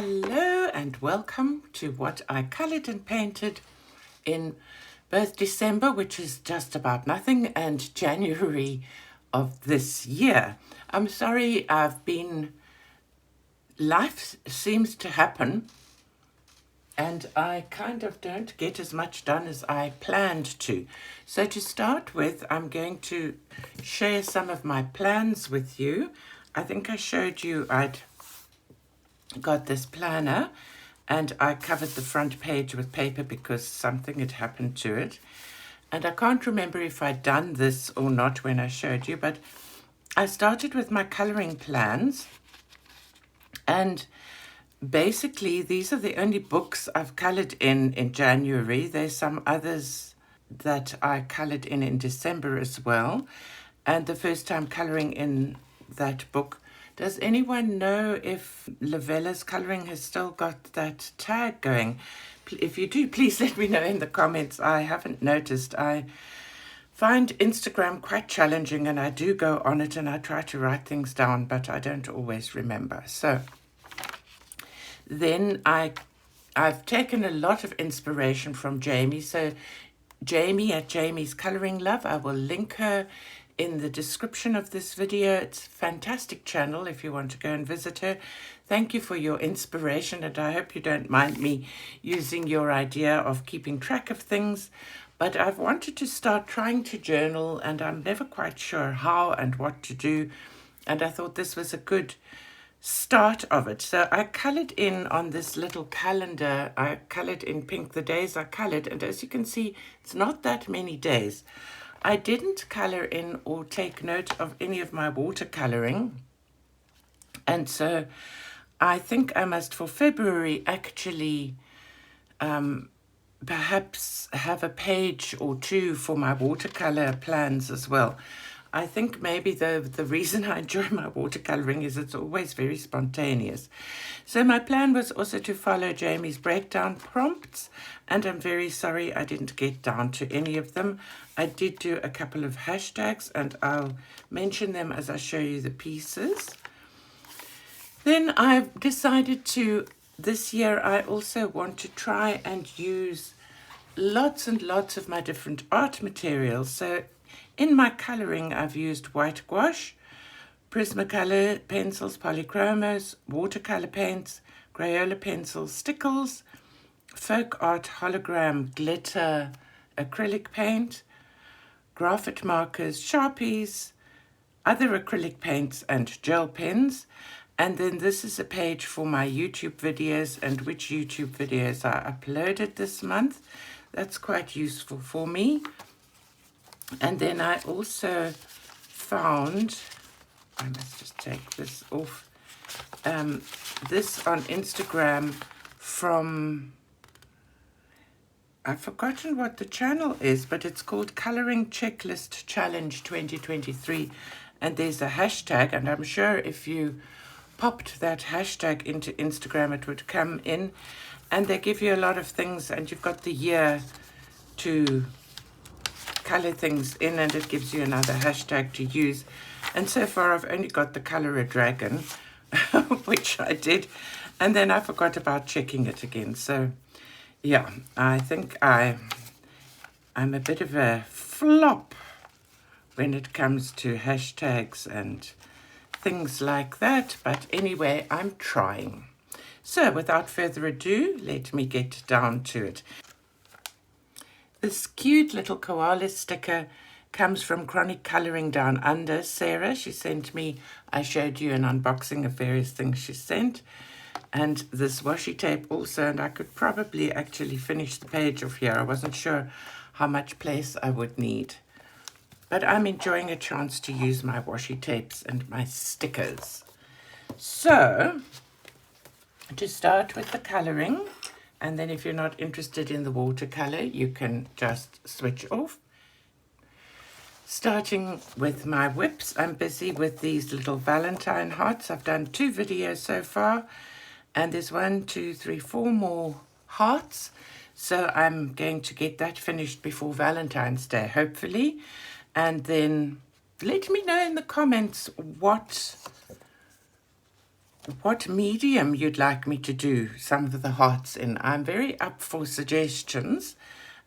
Hello and welcome to what I coloured and painted in both December, which is just about nothing, and January of this year. I'm sorry, life seems to happen and I kind of don't get as much done as I planned to. So to start with, I'm going to share some of my plans with you. I think I showed you I'd got this planner and I covered the front page with paper because something had happened to it. And I can't remember if I'd done this or not when I showed you, but I started with my colouring plans, and basically these are the only books I've coloured in January. There's some others that I coloured in December as well, and the first time colouring in that book. Does anyone know if Lavella's Colouring has still got that tag going? If you do, please let me know in the comments. I haven't noticed. I find Instagram quite challenging, and I do go on it and I try to write things down, but I don't always remember. So then I've taken a lot of inspiration from Jamie. So Jamie at Jamie's Colouring Love, I will link her in the description of this video. It's a fantastic channel if you want to go and visit her. Thank you for your inspiration, and I hope you don't mind me using your idea of keeping track of things. But I've wanted to start trying to journal, and I'm never quite sure how and what to do. And I thought this was a good start of it. So I coloured in on this little calendar. I coloured in pink the days I coloured, and as you can see, it's not that many days. I didn't colour in or take note of any of my watercolouring, and so I think I must for February actually perhaps have a page or two for my watercolour plans as well. I think maybe the reason I enjoy my watercolouring is it's always very spontaneous. So my plan was also to follow Jamie's breakdown prompts, and I'm very sorry I didn't get down to any of them. I did do a couple of hashtags, and I'll mention them as I show you the pieces. Then I've decided to, this year I also want to try and use lots and lots of my different art materials. So in my colouring, I've used white gouache, Prismacolor pencils, polychromos, watercolour paints, Crayola pencils, stickles, folk art hologram glitter acrylic paint, graphite markers, Sharpies, other acrylic paints and gel pens. And then this is a page for my YouTube videos and which YouTube videos I uploaded this month. That's quite useful for me. And then I also found, I must just take this off, this on Instagram from, I've forgotten what the channel is, but it's called Colouring Checklist Challenge 2023. And there's a hashtag, and I'm sure if you popped that hashtag into Instagram, it would come in. And they give you a lot of things, and you've got the year to colour things in, and it gives you another hashtag to use. And so far I've only got the colour a dragon, which I did, and then I forgot about checking it again. So yeah, I think I'm a bit of a flop when it comes to hashtags and things like that, but anyway, I'm trying. So without further ado, let me get down to it. This cute little koala sticker comes from Chronic Colouring Down Under. Sarah, she sent me, I showed you an unboxing of various things she sent. And this washi tape also, and I could probably actually finish the page off here. I wasn't sure how much place I would need. But I'm enjoying a chance to use my washi tapes and my stickers. So, to start with the colouring, and then if you're not interested in the watercolour, you can just switch off. Starting with my whips, I'm busy with these little Valentine hearts. I've done 2 videos so far, and there's 1, 2, 3, 4 more hearts. So I'm going to get that finished before Valentine's Day, hopefully. And then let me know in the comments what what medium you'd like me to do some of the hearts in. I'm very up for suggestions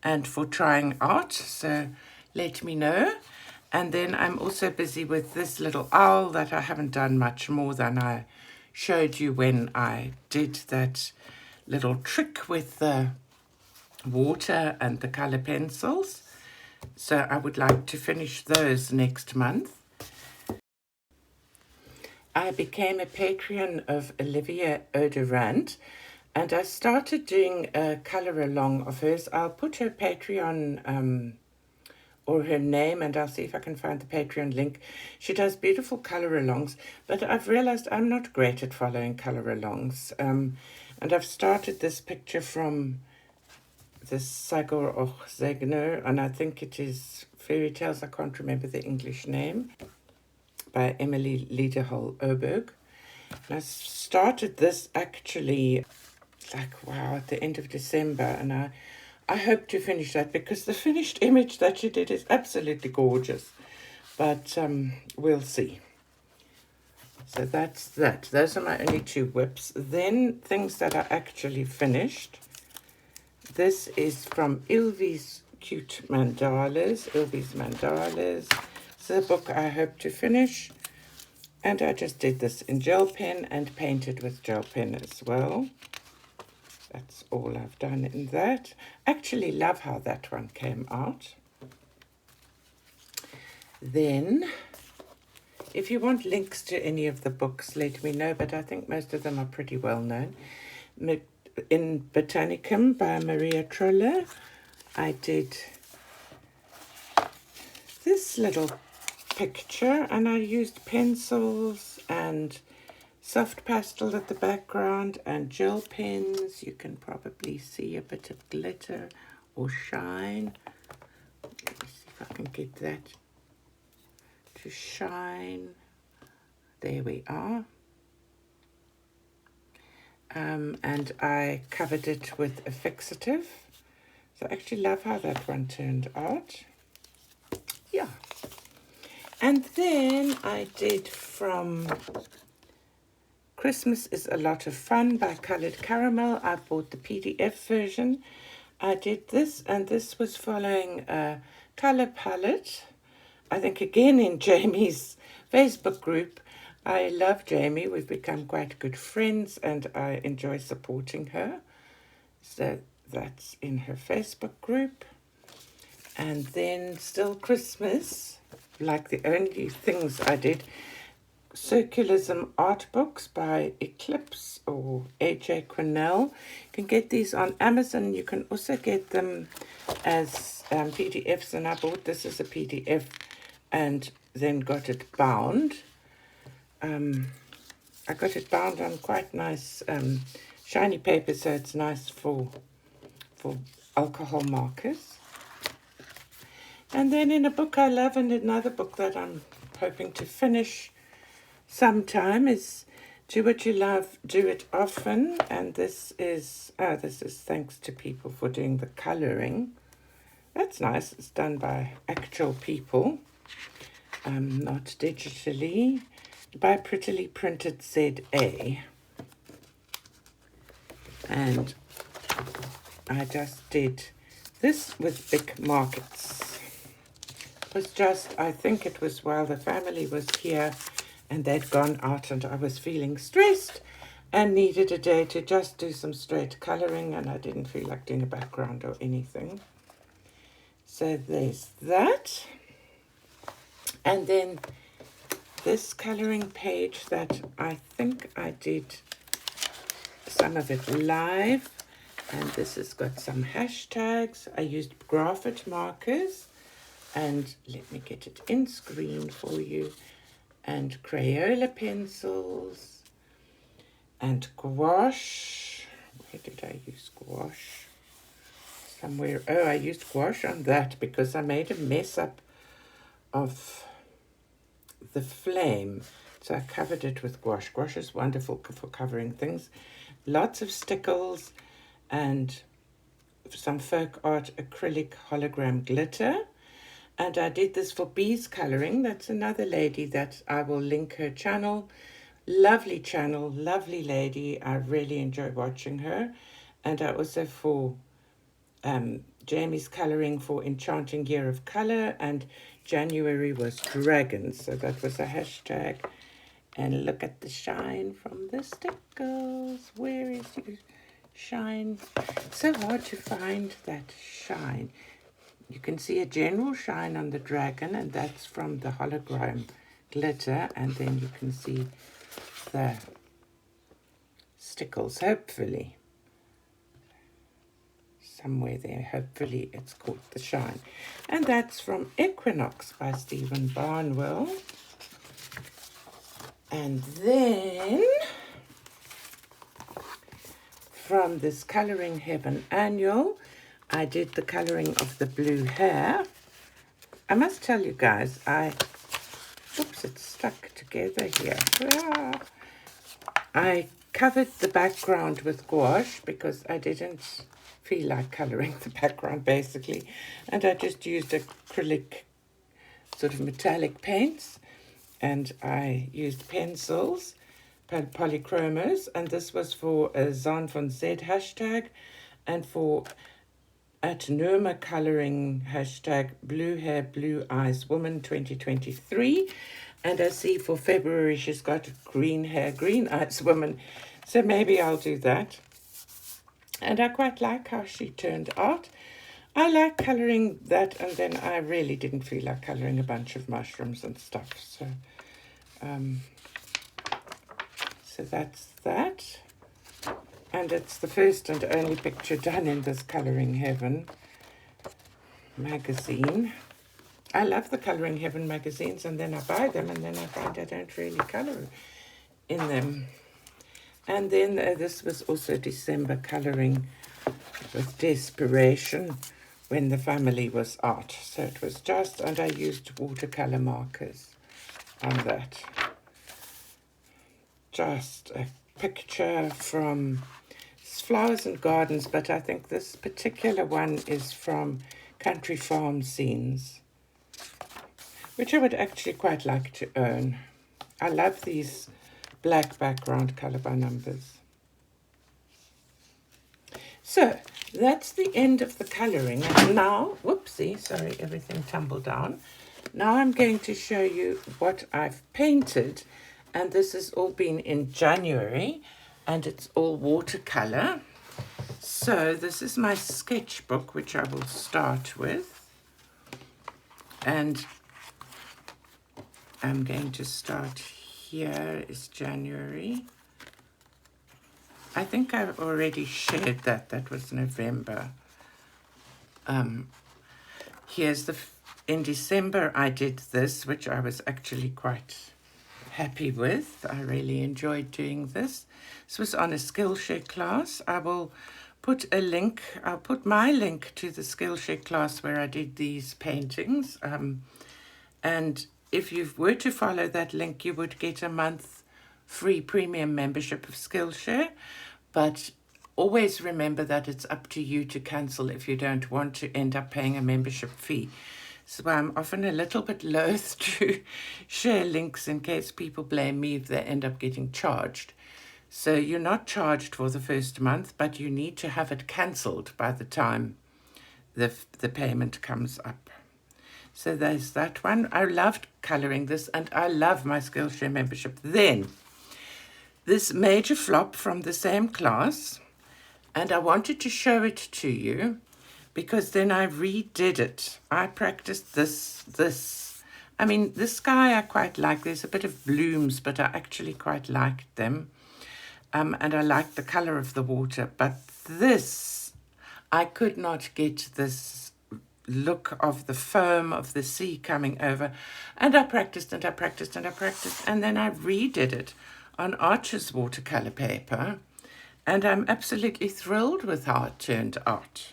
and for trying out, so let me know. And then I'm also busy with this little owl that I haven't done much more than I showed you when I did that little trick with the water and the color pencils. So I would like to finish those next month. I became a patron of Olivia Odorant, and I started doing a color along of hers. I'll put her Patreon or her name, and I'll see if I can find the Patreon link. She does beautiful color alongs, but I've realized I'm not great at following color alongs. And I've started this picture from the Sagar och Zegner, and I think it is Fairy Tales, I can't remember the English name, by Emily Liederhall Oberg. And I started this actually at the end of December, and I hope to finish that because the finished image that she did is absolutely gorgeous. But we'll see. So that's that. Those are my only 2 whips. Then things that are actually finished. This is from Ilvi's Cute Mandalas. Ilvi's Mandalas. It's a book I hope to finish. And I just did this in gel pen and painted with gel pen as well. That's all I've done in that. Actually love how that one came out. Then, if you want links to any of the books, let me know, but I think most of them are pretty well known. In Botanicum by Maria Troller, I did this little picture, and I used pencils and soft pastel at the background and gel pens. You can probably see a bit of glitter or shine. Let me see if I can get that to shine. There we are. And I covered it with a fixative. So I actually love how that one turned out. Yeah. And then I did from Christmas is a Lot of Fun by Colored Caramel. I bought the PDF version. I did this, and this was following a color palette. I think again in Jamie's Facebook group. I love Jamie. We've become quite good friends, and I enjoy supporting her. So that's in her Facebook group. And then still Christmas, like the only things I did, Circulism art books by Eclipse or AJ Quinnell. You can get these on Amazon. You can also get them as PDFs, and I bought this as a PDF and then got it bound. I got it bound on quite nice shiny paper, so it's nice for alcohol markers. And then in a book I love, and another book that I'm hoping to finish sometime, is Do What You Love, Do It Often. And this is thanks to people for doing the colouring. That's nice. It's done by actual people, not digitally, by Prettily Printed ZA. And I just did this with big markets. It was just, I think it was while the family was here and they'd gone out, and I was feeling stressed and needed a day to just do some straight colouring, and I didn't feel like doing a background or anything. So there's that. And then this colouring page that I think I did some of it live, and this has got some hashtags. I used graphite markers, and let me get it in screen for you, and Crayola pencils and gouache. Where did I use gouache? Somewhere. Oh, I used gouache on that because I made a mess up of the flame, so I covered it with gouache. Gouache is wonderful for covering things. Lots of stickles and some folk art acrylic hologram glitter. And I did this for Bees Colouring. That's another lady that I will link her channel, Lovely channel, lovely lady. I really enjoy watching her. And I also for Jamie's colouring for Enchanting Year of Colour, and January was dragons. So that was a hashtag. And look at the shine from the stickers. Where is your shine? So hard to find that shine. You can see a general shine on the dragon, and that's from the hologram glitter. And then you can see the stickles, hopefully. Somewhere there, hopefully it's called the shine. And that's from Equinox by Stephen Barnwell. And then from this Colouring Heaven annual, I did the colouring of the blue hair. I must tell you guys, oops, it's stuck together here. I covered the background with gouache because I didn't feel like colouring the background basically, and I just used acrylic sort of metallic paints, and I used pencils, polychromos, and this was for a Zan von Z hashtag, and for at Nurma colouring hashtag blue hair blue eyes woman 2023. And I see for February she's got green hair green eyes woman, so maybe I'll do that. And I quite like how she turned out. I like colouring that, and then I really didn't feel like colouring a bunch of mushrooms and stuff. So that's that. And it's the first and only picture done in this Colouring Heaven magazine. I love the Colouring Heaven magazines, and then I buy them, and then I find I don't really colour in them. And then this was also December colouring with desperation when the family was out. So it was just, and I used watercolour markers on that. Just a picture from Flowers and Gardens, but I think this particular one is from Country Farm Scenes, which I would actually quite like to own. I love these black background colour by numbers. So that's the end of the colouring. And now, whoopsie, sorry, everything tumbled down. Now I'm going to show you what I've painted, and this has all been in January, and it's all watercolour. So this is my sketchbook, which I will start with, and I'm going to start here is January. I think I've already shared that. That was November. Here's in December I did this, which I was actually quite happy with. I really enjoyed doing this. This was on a Skillshare class. I will put a link. I'll put my link to the Skillshare class where I did these paintings. And if you were to follow that link, you would get a month free premium membership of Skillshare. But always remember that it's up to you to cancel if you don't want to end up paying a membership fee. So I'm often a little bit loath to share links in case people blame me if they end up getting charged. So you're not charged for the first month, but you need to have it cancelled by the time the payment comes up. So there's that one. I loved colouring this, and I love my Skillshare membership. Then this major flop from the same class, and I wanted to show it to you because then I redid it. I practiced this. I mean, this sky I quite like. There's a bit of blooms, but I actually quite liked them. And I liked the colour of the water. But this, I could not get this look of the foam of the sea coming over. And I practiced and I practiced and I practiced. And then I redid it on Archer's watercolour paper. And I'm absolutely thrilled with how it turned out.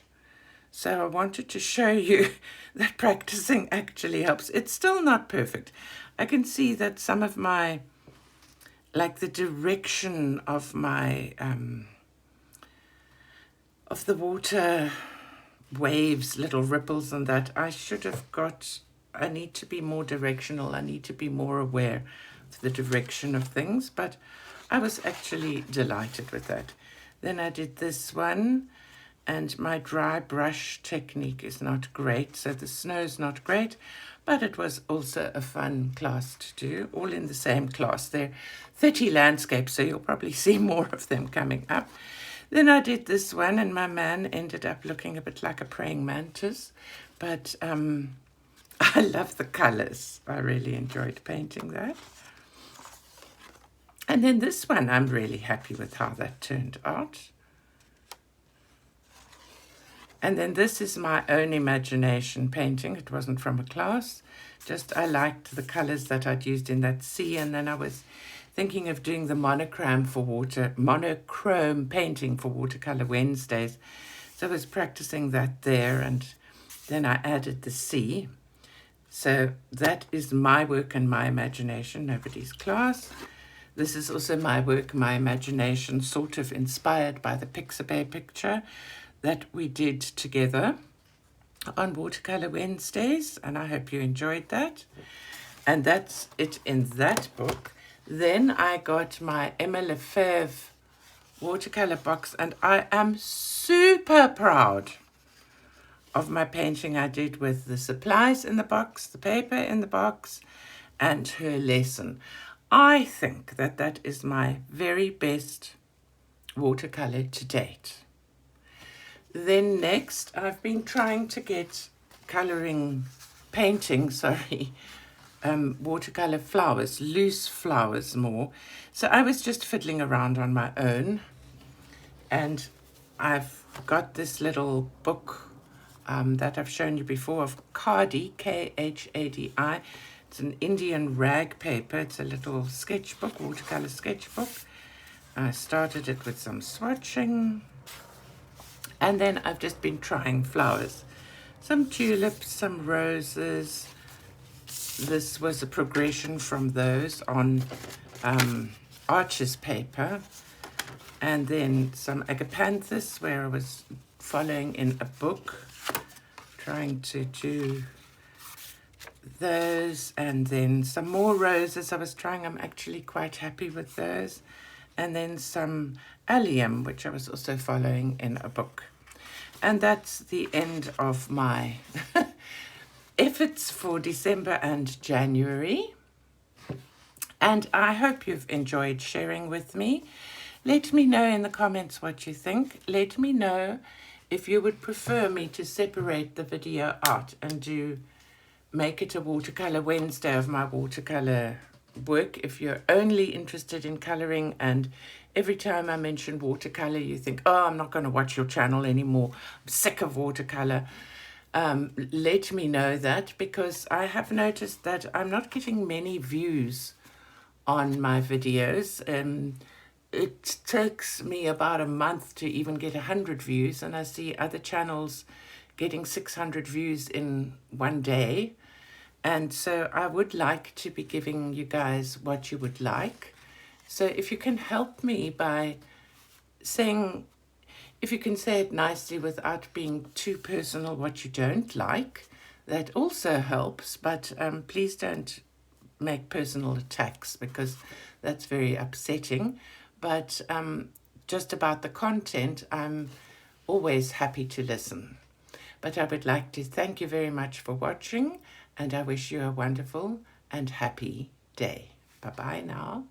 So I wanted to show you that practicing actually helps. It's still not perfect. I can see that some of my, like the direction of my, of the water waves, little ripples and that, I should have got, I need to be more directional. I need to be more aware the direction of things, but I was actually delighted with that. Then I did this one, and my dry brush technique is not great, so the snow's not great, but it was also a fun class to do, all in the same class. There are 30 landscapes, so you'll probably see more of them coming up. Then I did this one, and my man ended up looking a bit like a praying mantis, but I love the colors. I really enjoyed painting that. And then this one, I'm really happy with how that turned out. And then this is my own imagination painting. It wasn't from a class. Just I liked the colors that I'd used in that sea. And then I was thinking of doing the monochrome painting for Watercolor Wednesdays. So I was practicing that there, and then I added the sea. So that is my work and my imagination, nobody's class. This is also my work, my imagination, sort of inspired by the Pixabay picture that we did together on Watercolor Wednesdays, and I hope you enjoyed that. And that's it in that book. Then I got my Emma Lefebvre watercolor box, and I am super proud of my painting I did with the supplies in the box, the paper in the box, and her lesson. I think that that is my very best watercolor to date. Then next, I've been trying to get painting, watercolor flowers, loose flowers more. So I was just fiddling around on my own, and I've got this little book that I've shown you before of Khadi, Khadi. It's an Indian rag paper. It's a little sketchbook, watercolor sketchbook. I started it with some swatching, and then I've just been trying flowers. Some tulips, some roses. This was a progression from those on Arches paper. And then some agapanthus, where I was following in a book, trying to do those. And then some more roses I was trying. I'm actually quite happy with those. And then some allium, which I was also following in a book. And that's the end of my efforts for December and January. And I hope you've enjoyed sharing with me. Let me know in the comments what you think. Let me know if you would prefer me to separate the video out and make it a Watercolor Wednesday of my watercolor work. If you're only interested in coloring, and every time I mention watercolor you think, oh, I'm not going to watch your channel anymore, I'm sick of watercolor, let me know that, because I have noticed that I'm not getting many views on my videos. It takes me about a month to even get 100 views, and I see other channels getting 600 views in one day. And so I would like to be giving you guys what you would like. So if you can help me by saying, if you can say it nicely without being too personal what you don't like, that also helps. But please don't make personal attacks, because that's very upsetting. But just about the content, I'm always happy to listen. But I would like to thank you very much for watching, and I wish you a wonderful and happy day. Bye-bye now.